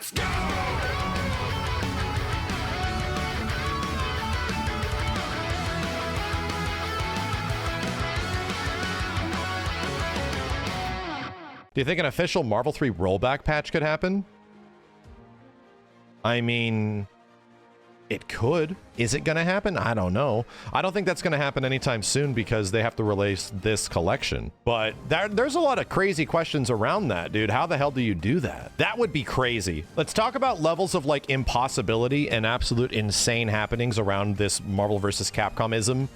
Let's go! Do you think an official Marvel 3 rollback patch could happen? I mean, it could. Is it going to happen? I don't know. I don't think that's going to happen anytime soon because they have to release this collection. But there's a lot of crazy questions around that, dude. How the hell do you do that? That would be crazy. Let's talk about levels of like impossibility and absolute insane happenings around this Marvel vs. Capcom-ism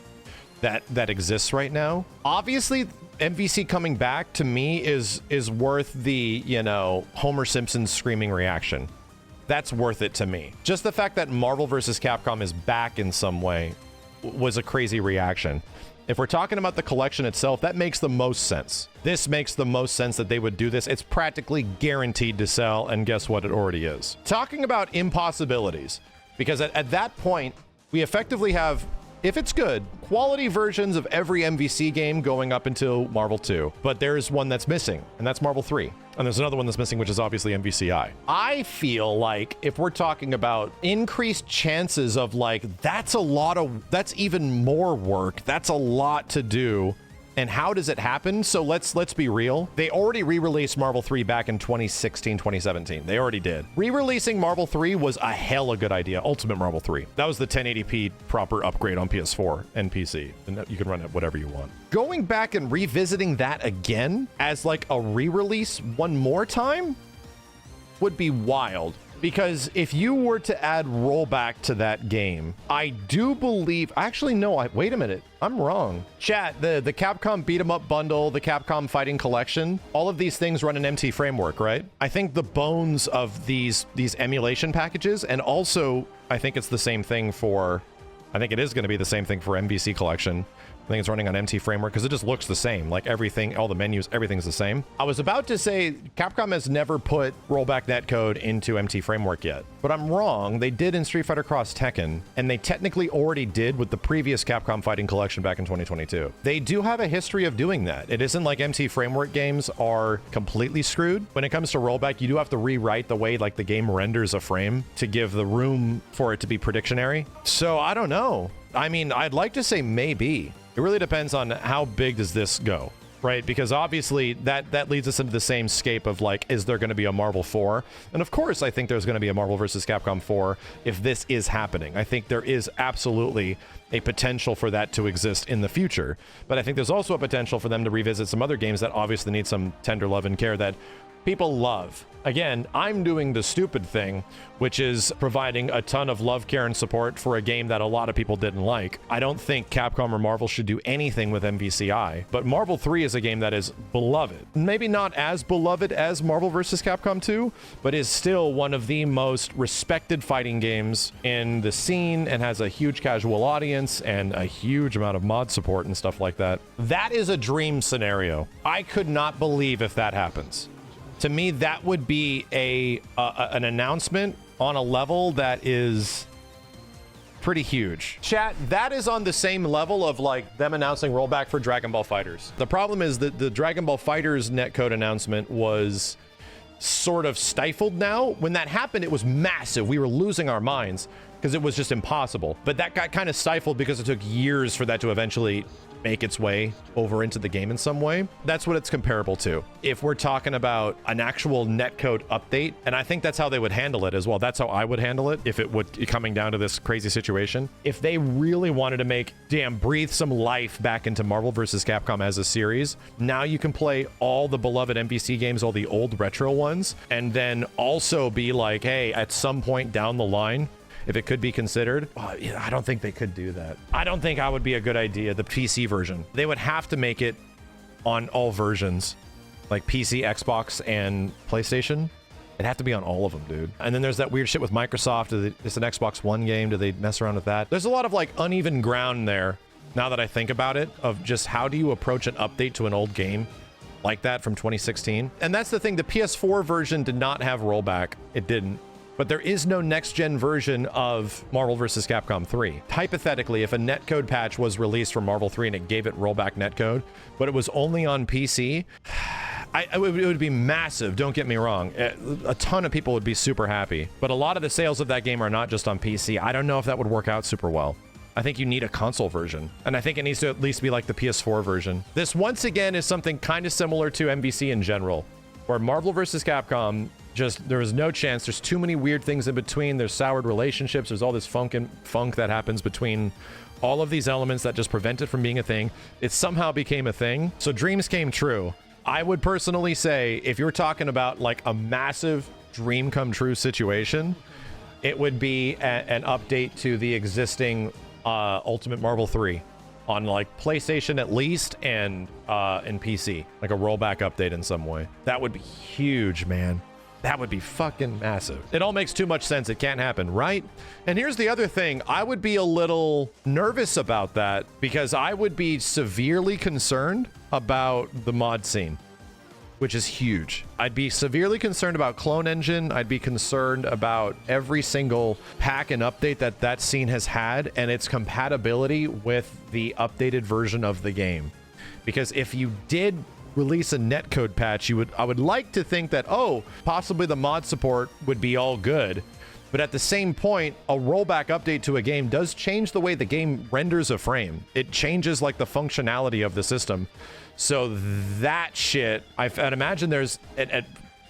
that exists right now. Obviously, MVC coming back to me is worth the, you know, Homer Simpson screaming reaction. That's worth it to me. Just the fact that Marvel vs. Capcom is back in some way was a crazy reaction. If we're talking about the collection itself, that makes the most sense. This makes the most sense that they would do this. It's practically guaranteed to sell, and guess what? It already is. Talking about impossibilities, because at that point, we effectively have, if it's good, quality versions of every MVC game going up until Marvel 2. But there's one that's missing, and that's Marvel 3. And there's another one that's missing, which is obviously MVCI. I feel like if we're talking about increased chances of like, that's even more work. That's a lot to do. And how does it happen? So let's be real. They already re-released Marvel 3 back in 2016, 2017. They already did. Re-releasing Marvel 3 was a hella good idea. Ultimate Marvel 3. That was the 1080p proper upgrade on PS4 and PC. And you can run it whatever you want. Going back and revisiting that again as like a re-release one more time would be wild. Because if you were to add rollback to that game, I do believe, actually, no, wait a minute. I'm wrong. Chat, the Capcom beat 'em up bundle, the Capcom Fighting Collection, all of these things run an MT framework, right? I think the bones of these emulation packages, and also I think it's the same thing for, I think it is going to be the same thing for MVC Collection. I think it's running on MT framework because it just looks the same. Like everything, all the menus, everything's the same. I was about to say Capcom has never put rollback netcode into MT framework yet, but I'm wrong. They did in Street Fighter Cross Tekken, and they technically already did with the previous Capcom Fighting Collection back in 2022. They do have a history of doing that. It isn't like MT framework games are completely screwed. When it comes to rollback, you do have to rewrite the way like the game renders a frame to give the room for it to be predictionary. So I don't know. I mean, I'd like to say maybe. It really depends on how big does this go, right? Because obviously that leads us into the same scape of like, is there going to be a Marvel 4? And of course, I think there's going to be a Marvel vs. Capcom 4 if this is happening. I think there is absolutely a potential for that to exist in the future. But I think there's also a potential for them to revisit some other games that obviously need some tender love and care that people love. Again, I'm doing the stupid thing, which is providing a ton of love, care, and support for a game that a lot of people didn't like. I don't think Capcom or Marvel should do anything with MVCI, but Marvel 3 is a game that is beloved. Maybe not as beloved as Marvel vs. Capcom 2, but is still one of the most respected fighting games in the scene and has a huge casual audience and a huge amount of mod support and stuff like that. That is a dream scenario. I could not believe if that happens. To me, that would be an announcement on a level that is pretty huge. Chat, that is on the same level of like them announcing rollback for Dragon Ball FighterZ. The problem is that the Dragon Ball FighterZ netcode announcement was sort of stifled now. When that happened, it was massive. We were losing our minds because it was just impossible. But that got kind of stifled because it took years for that to eventually make its way over into the game in some way. That's what it's comparable to. If we're talking about an actual netcode update, and I think that's how they would handle it as well. That's how I would handle it if it would coming down to this crazy situation. If they really wanted to breathe some life back into Marvel vs. Capcom as a series, now you can play all the beloved MVC games, all the old retro ones, and then also be like, hey, at some point down the line, if it could be considered, I don't think they could do that. I don't think that would be a good idea, the PC version. They would have to make it on all versions, like PC, Xbox, and PlayStation. It'd have to be on all of them, dude. And then there's that weird shit with Microsoft. It's an Xbox One game. Do they mess around with that? There's a lot of like uneven ground there, now that I think about it, of just how do you approach an update to an old game like that from 2016? And that's the thing, the PS4 version did not have rollback. It didn't. But there is no next-gen version of Marvel vs. Capcom 3. Hypothetically, if a netcode patch was released for Marvel 3 and it gave it rollback netcode, but it was only on PC, it would be massive. Don't get me wrong. A ton of people would be super happy. But a lot of the sales of that game are not just on PC. I don't know if that would work out super well. I think you need a console version. And I think it needs to at least be like the PS4 version. This, once again, is something kind of similar to MVC in general, where Marvel vs. Capcom, just, there was no chance. There's too many weird things in between. There's soured relationships. There's all this funk that happens between all of these elements that just prevent it from being a thing. It somehow became a thing. So dreams came true. I would personally say, if you're talking about like a massive dream come true situation, it would be an update to the existing Ultimate Marvel 3 on like PlayStation at least, and in PC, like a rollback update in some way. That would be huge, man. That would be fucking massive. It all makes too much sense. It can't happen, right? And here's the other thing. I would be a little nervous about that because I would be severely concerned about the mod scene, which is huge. I'd be severely concerned about Clone Engine. I'd be concerned about every single pack and update that scene has had and its compatibility with the updated version of the game. Because if you did release a netcode patch, I would like to think that, oh, possibly the mod support would be all good. But at the same point, a rollback update to a game does change the way the game renders a frame. It changes like the functionality of the system. So that shit, I'd imagine there's a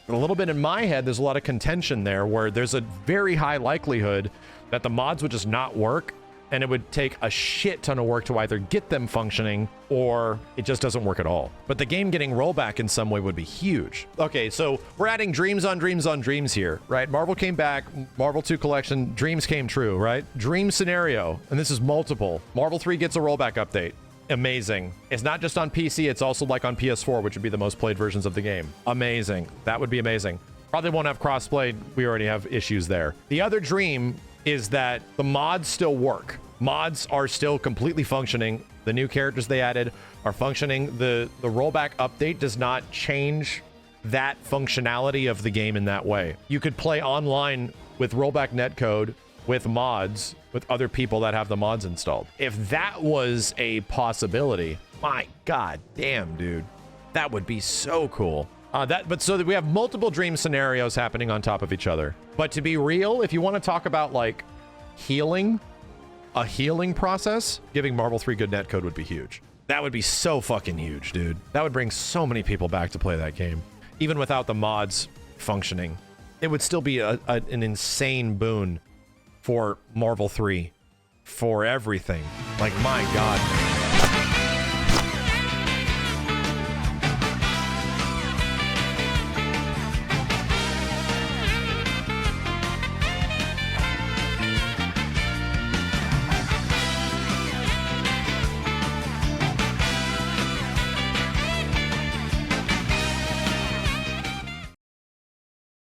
little bit in my head, there's a lot of contention there where there's a very high likelihood that the mods would just not work, and it would take a shit ton of work to either get them functioning or it just doesn't work at all. But the game getting rollback in some way would be huge. Okay, so we're adding dreams on dreams on dreams here, right? Marvel came back, Marvel 2 collection, dreams came true, right? Dream scenario, and this is multiple. Marvel 3 gets a rollback update. Amazing. It's not just on PC, it's also like on PS4, which would be the most played versions of the game. Amazing. That would be amazing. Probably won't have crossplay. We already have issues there. The other dream is that the mods still work. Mods are still completely functioning. The new characters they added are functioning. The rollback update does not change that functionality of the game in that way. You could play online with rollback netcode, with mods, with other people that have the mods installed. If that was a possibility, my god damn, dude, that would be so cool. But so that we have multiple dream scenarios happening on top of each other. But to be real, if you want to talk about like healing, a healing process, giving Marvel 3 good netcode would be huge. That would be so fucking huge, dude. That would bring so many people back to play that game. Even without the mods functioning, it would still be an insane boon for Marvel 3, for everything. Like, my god, man.